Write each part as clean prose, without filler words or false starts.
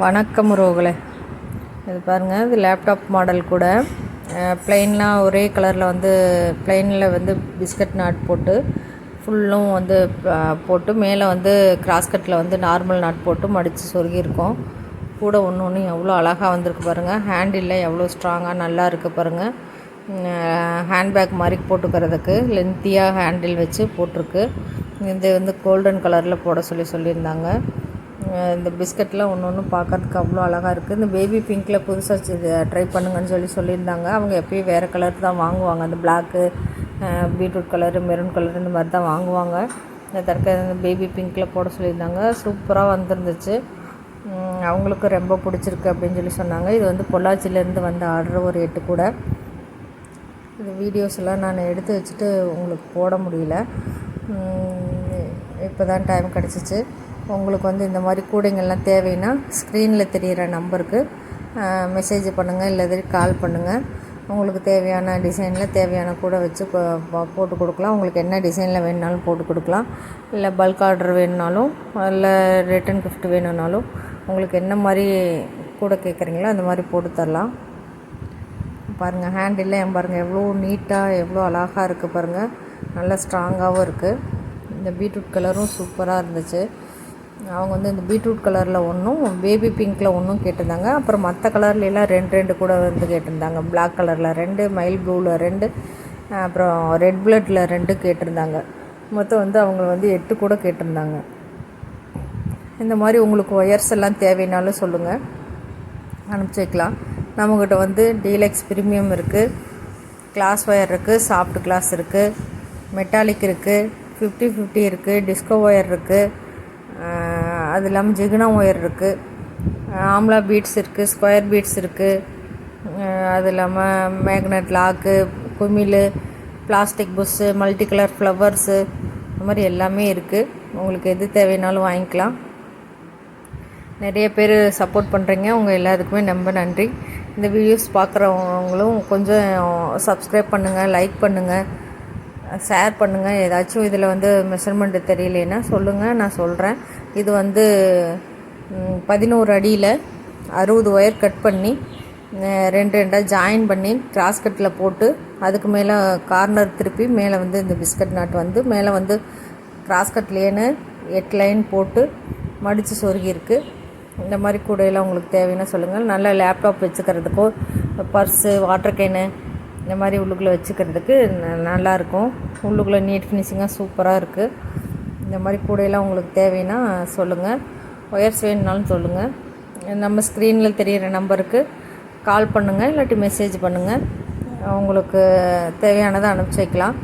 வணக்கம் உறவுகளே. இது பாருங்கள், இது லேப்டாப் மாடல் கூட. ப்ளைன்லாம் ஒரே கலரில் வந்து ப்ளைனில் வந்து பிஸ்கட் நாட் போட்டு ஃபுல்லும் வந்து போட்டு மேலே வந்து கிராஸ்கட்டில் வந்து நார்மல் நாட் போட்டு மடித்து சொருகியிருக்கோம். கூட ஒன்று ஒன்று எவ்வளோ அழகாக வந்திருக்கு பாருங்கள். ஹேண்டில் எவ்வளோ ஸ்ட்ராங்காக நல்லா இருக்குது பாருங்கள். ஹேண்ட்பேக் மாதிரி போட்டுக்கிறதுக்கு லென்த்தியாக ஹேண்டில் வச்சு போட்டிருக்கு. இது வந்து கோல்டன் கலரில் போட சொல்லியிருந்தாங்க. இந்த பிஸ்கட்லாம் ஒன்று ஒன்று பார்க்கறதுக்கு அவ்வளோ அழகாக இருக்குது. இந்த பேபி பிங்க்கில் புதுசாக ட்ரை பண்ணுங்கன்னு சொல்லியிருந்தாங்க. அவங்க எப்பயும் வேறு கலர் தான் வாங்குவாங்க. அந்த black, beetroot colour, maroon colour இந்த மாதிரி தான் வாங்குவாங்க. இந்த பேபி பிங்க்கில் போட சொல்லியிருந்தாங்க. சூப்பராக வந்துருந்துச்சு. அவங்களுக்கும் ரொம்ப பிடிச்சிருக்கு அப்படின்னு சொன்னாங்க. இது வந்து பொள்ளாச்சியிலேருந்து வந்த ஆர்டர் ஒரு 8 கூட. இது வீடியோஸ் எல்லாம் நான் எடுத்து வச்சுட்டு உங்களுக்கு போட முடியல. இப்போ தான் டைம் கிடச்சிச்சு. உங்களுக்கு வந்து இந்த மாதிரி கூடைங்கள்லாம் தேவைன்னா ஸ்க்ரீனில் தெரிகிற நம்பருக்கு மெசேஜ் பண்ணுங்கள், இல்லை கால் பண்ணுங்கள். உங்களுக்கு தேவையான டிசைனில் தேவையான கூடை வச்சு போட்டு கொடுக்கலாம். உங்களுக்கு என்ன டிசைனில் வேணுனாலும் போட்டு கொடுக்கலாம். இல்லை பல்க் ஆர்டர் வேணுனாலும், இல்லை ரிட்டன் கிஃப்ட் வேணும்னாலும் உங்களுக்கு என்ன மாதிரி கூடை கேட்குறீங்களோ அந்த மாதிரி போட்டு தரலாம். பாருங்கள், ஹேண்டில் பாருங்கள் எவ்வளோ நீட்டாக எவ்வளோ அழகாக இருக்குது பாருங்கள். நல்லா ஸ்ட்ராங்காகவும் இருக்குது. இந்த பீட்ரூட் கலரும் சூப்பராக இருந்துச்சு. அவங்க வந்து இந்த பீட்ரூட் கலரில் ஒன்றும், பேபி பிங்க்கில் ஒன்றும் கேட்டிருந்தாங்க. அப்புறம் மற்ற கலர்லாம் ரெண்டு கூட வந்து கேட்டிருந்தாங்க. பிளாக் கலரில் 2, மயில் ப்ளூவில் 2, அப்புறம் ரெட் பிளட்டில் 2 கேட்டிருந்தாங்க. மொத்தம் வந்து அவங்க வந்து 8 கூட கேட்டிருந்தாங்க. இந்த மாதிரி உங்களுக்கு ஒயர்ஸ் எல்லாம் தேவைனாலும் சொல்லுங்கள், அனுப்பிச்சி வைக்கலாம். நம்மக்கிட்ட வந்து டீலக்ஸ் ப்ரீமியம் இருக்குது, கிளாஸ் ஒயர் இருக்குது, சாஃப்ட் கிளாஸ் இருக்குது, மெட்டாலிக் இருக்குது, 50-50 இருக்குது, டிஸ்கோ ஒயர் இருக்குது, அது இல்லாமல் ஜிகுனா ஒயர் இருக்குது, ஆம்லா பீட்ஸ் இருக்குது, ஸ்கொயர் பீட்ஸ் இருக்குது, அது இல்லாமல் மேக்னெட் லாக்கு, குமிழ், plastic push, multi colour flowers, இந்த மாதிரி எல்லாமே இருக்குது. உங்களுக்கு எது தேவைனாலும் வாங்கிக்கலாம். நிறைய பேர் சப்போர்ட் பண்ணுறீங்க. உங்கள் எல்லாத்துக்குமே ரொம்ப நன்றி. இந்த வீடியோஸ் பார்க்குறவங்களும் கொஞ்சம் சப்ஸ்கிரைப் பண்ணுங்கள், லைக் பண்ணுங்கள், ஷேர் பண்ணுங்கள். ஏதாச்சும் இதில் வந்து மெஷர்மெண்ட்டு தெரியலேன்னா சொல்லுங்கள், நான் சொல்கிறேன். இது வந்து 11 அடியில் 60 ஒயர் கட் பண்ணி 2 ஜாயின் பண்ணி கிராஸ்கட்டில் போட்டு அதுக்கு மேலே கார்னர் திருப்பி மேலே வந்து இந்த பிஸ்கட் நாட் வந்து மேலே வந்து கிராஸ்கட்லேன்னு 8 லைன் போட்டு மடித்து சொருகியிருக்கு. இந்த மாதிரி கூடையெல்லாம் உங்களுக்கு தேவைன்னா சொல்லுங்கள். நல்ல லேப்டாப் வச்சுக்கிறதுக்கோ, பர்ஸு, வாட்டர் கேனு இந்த மாதிரி உள்ளுக்குள்ளே வச்சுக்கிறதுக்கு நல்லாயிருக்கும். உள்ளுக்குள்ளே நீட் ஃபினிஷிங்காக சூப்பராக இருக்குது. இந்த மாதிரி கூடையெல்லாம் உங்களுக்கு தேவைன்னா சொல்லுங்கள். ஒயர்ஸ் வேணுனாலும் சொல்லுங்கள். நம்ம ஸ்க்ரீனில் தெரிகிற நம்பருக்கு கால் பண்ணுங்கள், இல்லாட்டி மெசேஜ் பண்ணுங்கள். உங்களுக்கு தேவையானதை அனுப்பிச்சி வைக்கலாம்.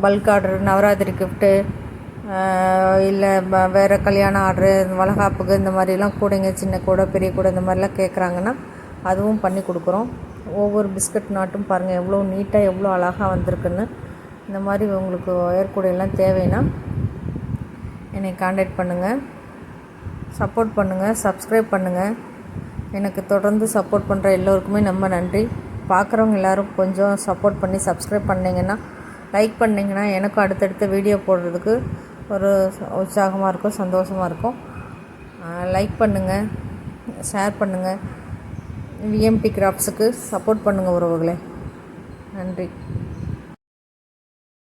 பல்க் ஆர்டர், நவராத்திரி கிஃப்ட்டு, இல்லை வேறு கல்யாண ஆர்டரு, வளகாப்புக்கு இந்த மாதிரிலாம் கூடைங்க, சின்ன கூடை, பெரிய கூடை இந்த மாதிரிலாம் கேட்குறாங்கன்னா அதுவும் பண்ணி கொடுக்குறோம். ஒவ்வொரு பிஸ்கட் நாட்டும் பாருங்கள் எவ்வளோ நீட்டாக எவ்வளோ அழகாக வந்திருக்குன்னு. இந்த மாதிரி உங்களுக்கு ஒயர் கூடையெல்லாம் தேவைன்னா என்னை காண்டாக்ட் பண்ணுங்கள். சப்போர்ட் பண்ணுங்கள், சப்ஸ்கிரைப் பண்ணுங்கள். எனக்கு தொடர்ந்து சப்போர்ட் பண்ணுற எல்லோருக்குமே ரொம்ப நன்றி. பார்க்குறவங்க எல்லோரும் கொஞ்சம் சப்போர்ட் பண்ணி சப்ஸ்கிரைப் பண்ணிங்கன்னா, லைக் பண்ணிங்கன்னா எனக்கும் அடுத்தடுத்த வீடியோ போடுறதுக்கு ஒரு உற்சாகமாக இருக்கும், சந்தோஷமாக இருக்கும். லைக் பண்ணுங்கள், ஷேர் பண்ணுங்கள். விஎம்டி கிராஃப்ட்ஸுக்கு சப்போர்ட் பண்ணுங்கள் உறவுகளே. நன்றி.